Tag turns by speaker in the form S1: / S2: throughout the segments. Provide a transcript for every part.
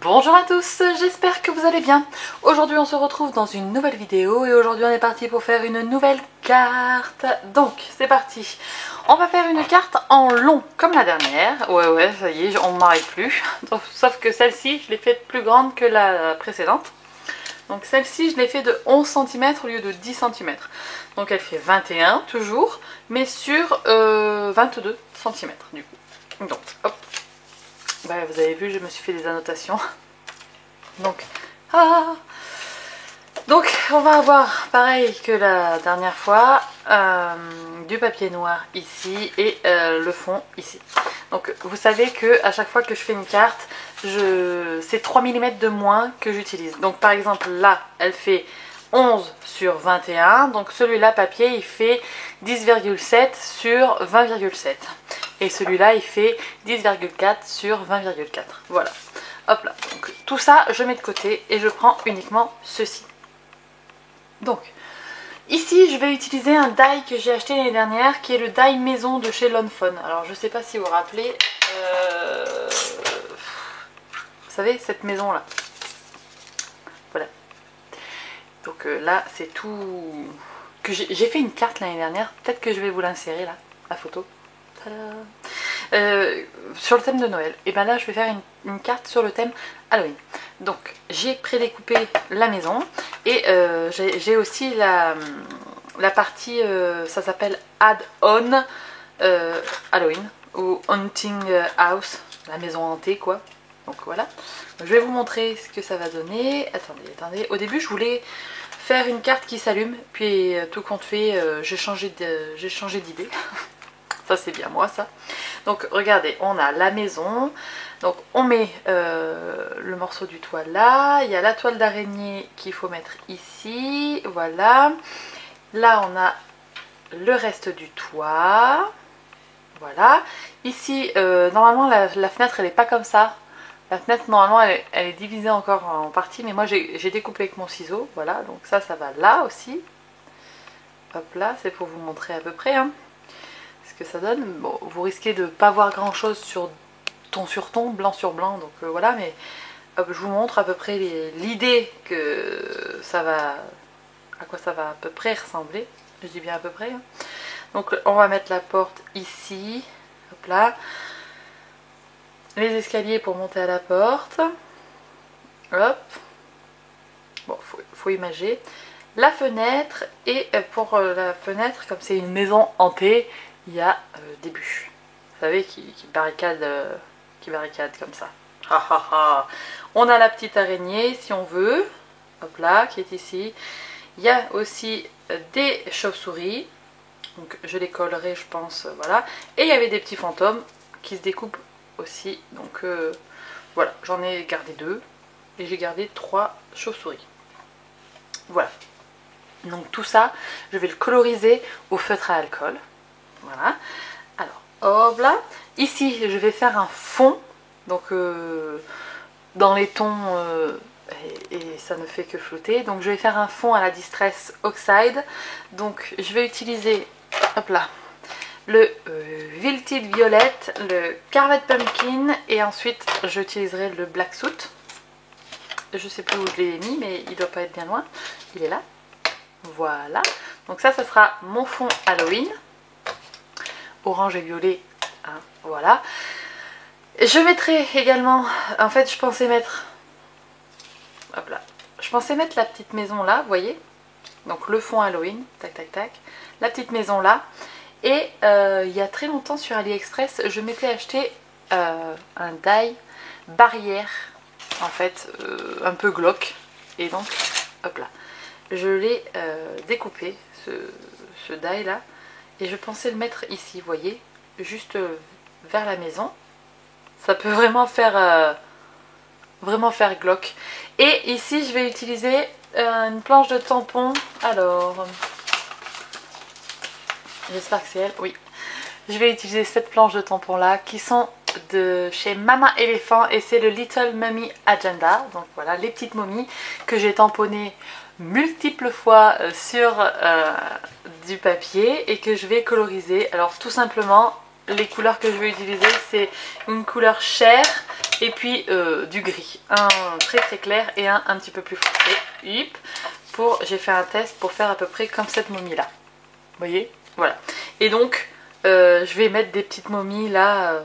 S1: Bonjour à tous, j'espère que vous allez bien. Aujourd'hui on se retrouve dans une nouvelle vidéo et aujourd'hui on est parti pour faire une nouvelle carte. Donc c'est parti. On va faire une carte en long comme la dernière. Ouais, ça y est, on ne m'arrête plus. Donc, sauf que celle-ci, je l'ai faite plus grande que la précédente. Donc celle-ci, je l'ai fait de 11 cm au lieu de 10 cm. Donc elle fait 21 toujours, mais sur 22 cm du coup. Donc hop. Ouais, vous avez vu, je me suis fait des annotations. Donc, donc on va avoir, pareil que la dernière fois, du papier noir ici et le fond ici. Donc vous savez que à chaque fois que je fais une carte, c'est 3 mm de moins que j'utilise. Donc par exemple là, elle fait 11 sur 21. Donc celui-là, papier, il fait 10,7 sur 20,7. Et celui-là, il fait 10,4 sur 20,4. Voilà. Hop là. Donc tout ça, je mets de côté et je prends uniquement ceci. Donc, ici, je vais utiliser un die que j'ai acheté l'année dernière, qui est le die maison de chez Lonfon. Alors, je ne sais pas si vous vous rappelez, vous savez, cette maison-là. Voilà. Donc là, c'est tout... que j'ai fait une carte l'année dernière. Peut-être que je vais vous l'insérer là, la photo. Sur le thème de Noël. Et bien là, je vais faire une carte sur le thème Halloween. Donc, j'ai prédécoupé la maison et j'ai aussi la partie, ça s'appelle Add-on Halloween ou Haunting House, la maison hantée quoi. Donc voilà. Je vais vous montrer ce que ça va donner. Attendez. Au début, je voulais faire une carte qui s'allume, puis tout compte fait, j'ai changé d'idée. Ça c'est bien moi ça. Donc regardez, on a la maison. Donc on met le morceau du toit là. Il y a la toile d'araignée qu'il faut mettre ici. Voilà. Là on a le reste du toit. Voilà. Ici, normalement la fenêtre elle n'est pas comme ça. La fenêtre normalement elle est divisée encore en parties. Mais moi j'ai découpé avec mon ciseau. Voilà. Donc ça va là aussi. Hop là, c'est pour vous montrer à peu près. Hein. Que ça donne. Bon, vous risquez de pas voir grand chose sur ton, blanc sur blanc, donc voilà, mais hop, je vous montre à peu près l'idée que ça va, à quoi ça va à peu près ressembler. Je dis bien à peu près. Hein. Donc on va mettre la porte ici, hop là, les escaliers pour monter à la porte, hop, bon, faut imager. La fenêtre, et pour la fenêtre, comme c'est une maison hantée, il y a des bûches. Vous savez, qui barricadent comme ça. On a la petite araignée, si on veut. Hop là, qui est ici. Il y a aussi des chauves-souris. Donc je les collerai, je pense, voilà. Et il y avait des petits fantômes qui se découpent aussi. Donc voilà, j'en ai gardé 2. Et j'ai gardé 3 chauves-souris. Voilà. Donc tout ça, je vais le coloriser au feutre à alcool. Voilà. Alors, hop là. Ici, je vais faire un fond. Donc, dans les tons, et ça ne fait que flotter. Donc, je vais faire un fond à la Distress Oxide. Donc, je vais utiliser, hop là, le Wilted Violet, le Carvet Pumpkin. Et ensuite, j'utiliserai le Black Soot. Je sais plus où je l'ai mis, mais il doit pas être bien loin. Il est là. Voilà. Donc ça sera mon fond Halloween. Orange et violet, hein, voilà. Je mettrai également, en fait je pensais mettre, hop là, je pensais mettre la petite maison là, vous voyez, donc le fond Halloween, tac tac tac, la petite maison là, et il y a très longtemps sur AliExpress, je m'étais acheté un die barrière, en fait, un peu glauque, et donc, hop là, je l'ai découpé, ce die là, et je pensais le mettre ici, vous voyez, juste vers la maison. Ça peut vraiment faire glauque. Et ici, je vais utiliser une planche de tampon. Alors, j'espère que c'est elle. Oui. Je vais utiliser cette planche de tampon là, qui sont de chez Mama Elephant. Et c'est le Little Mummy Agenda. Donc voilà, les petites momies que j'ai tamponnées multiples fois sur du papier et que je vais coloriser. Alors tout simplement, les couleurs que je vais utiliser, c'est une couleur chair et puis du gris. Un très très clair et un petit peu plus foncé. J'ai fait un test pour faire à peu près comme cette momie là. Vous voyez? Voilà. Et donc je vais mettre des petites momies là,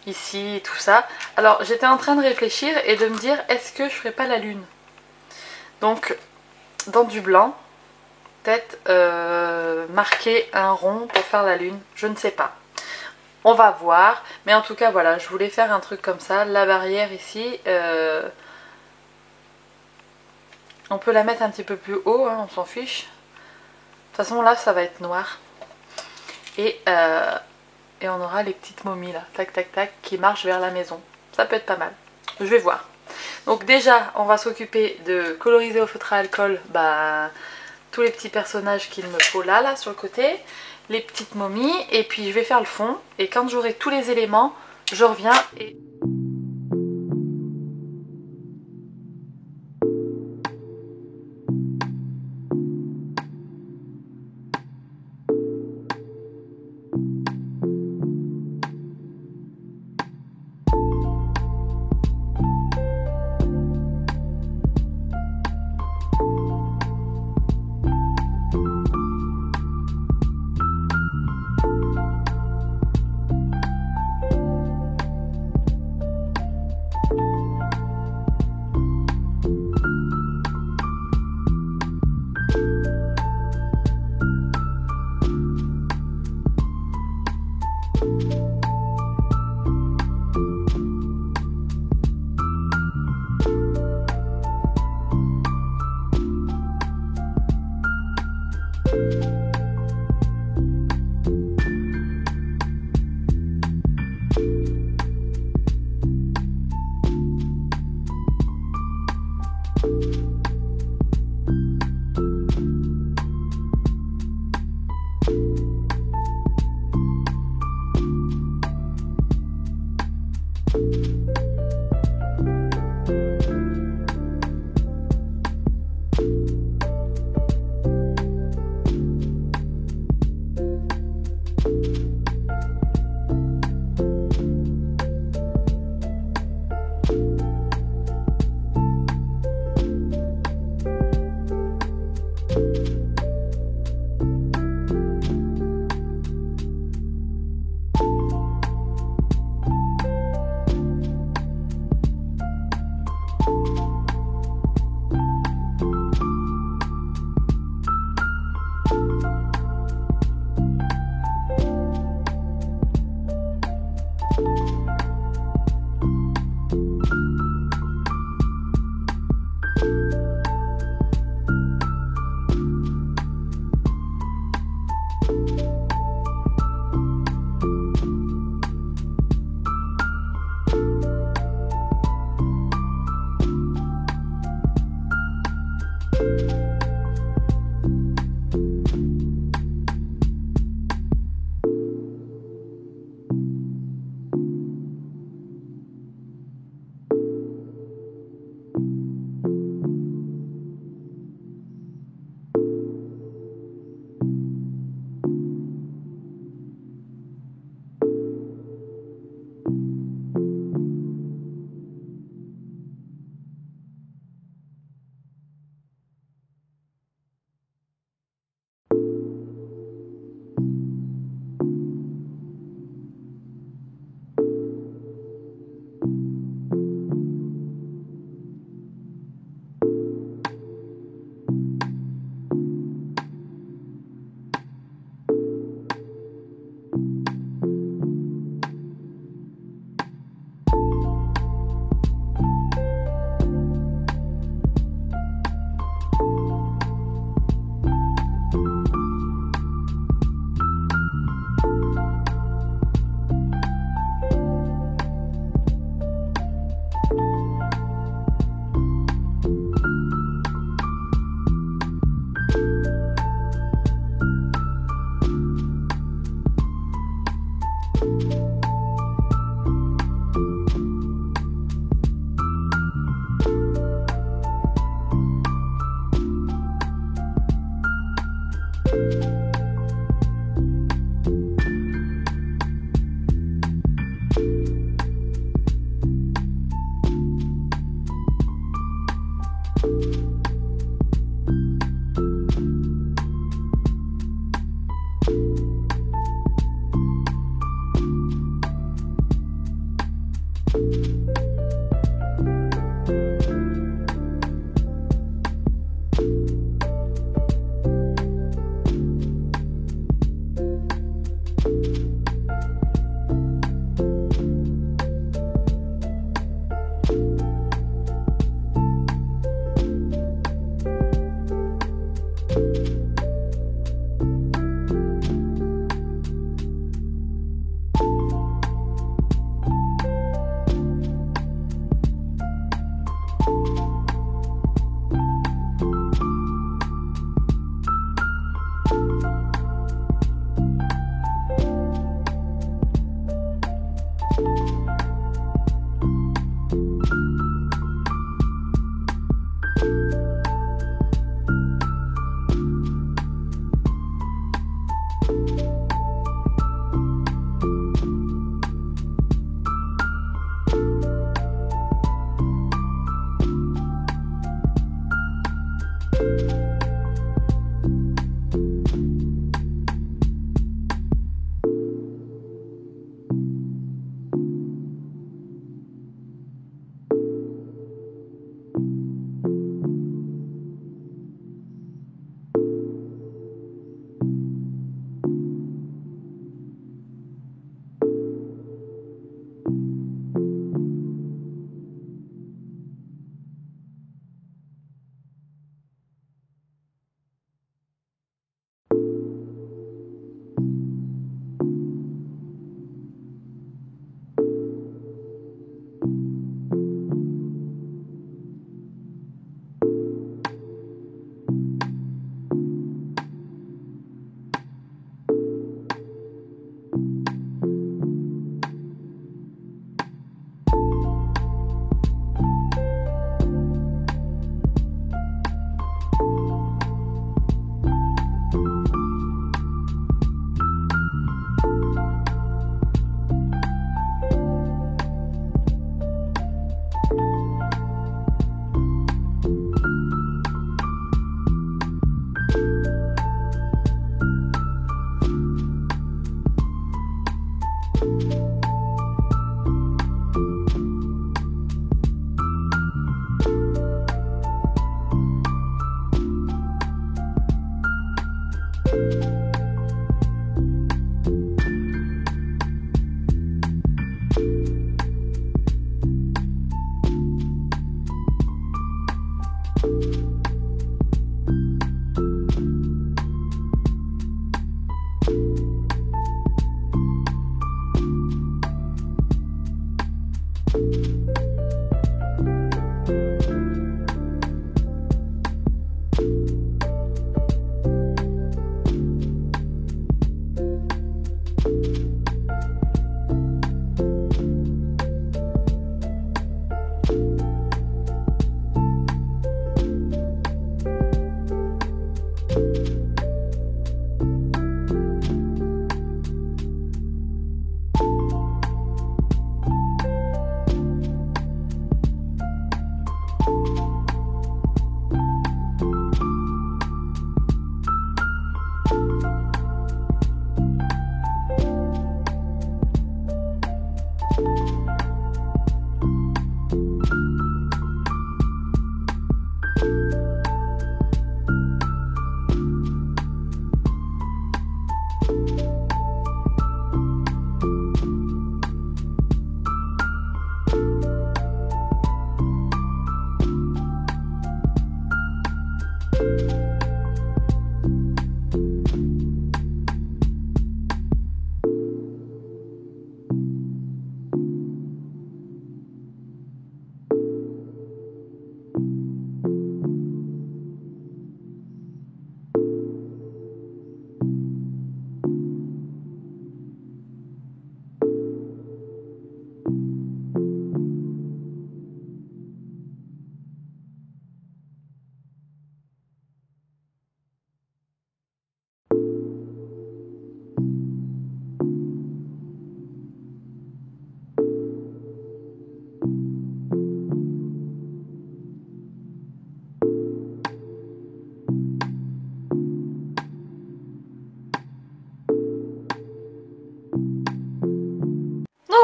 S1: ici et tout ça. Alors j'étais en train de réfléchir et de me dire, est-ce que je ferais pas la lune? Donc dans du blanc, peut-être marquer un rond pour faire la lune, je ne sais pas. On va voir, mais en tout cas voilà, je voulais faire un truc comme ça. La barrière ici, on peut la mettre un petit peu plus haut, hein, on s'en fiche. De toute façon là ça va être noir. Et on aura les petites momies là, tac tac tac, qui marchent vers la maison. Ça peut être pas mal, je vais voir. Donc déjà on va s'occuper de coloriser au feutre à alcool tous les petits personnages qu'il me faut là sur le côté, les petites momies, et puis je vais faire le fond, et quand j'aurai tous les éléments, je reviens et...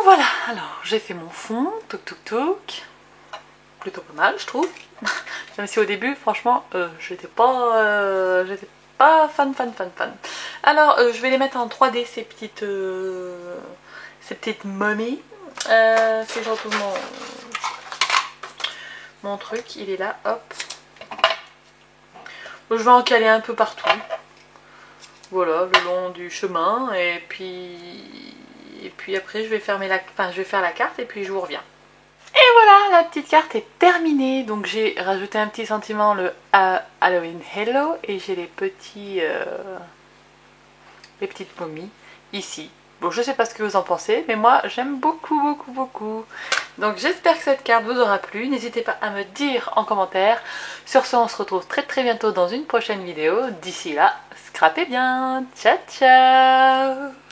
S1: Voilà, alors j'ai fait mon fond, toc toc toc, plutôt pas mal je trouve, même si au début franchement j'étais pas pas fan. Alors je vais les mettre en 3D ces petites momies. Si je retrouve mon truc, il est là, hop. Je vais en caler un peu partout. Voilà, le long du chemin. Et puis après je vais fermer je vais faire la carte et puis je vous reviens. Et voilà, la petite carte est terminée. Donc j'ai rajouté un petit sentiment, le Halloween Hello, et j'ai les petites momies ici. Bon, je sais pas ce que vous en pensez, mais moi j'aime beaucoup. Donc j'espère que cette carte vous aura plu. N'hésitez pas à me dire en commentaire. Sur ce, on se retrouve très bientôt dans une prochaine vidéo. D'ici là, scrapez bien. Ciao ciao.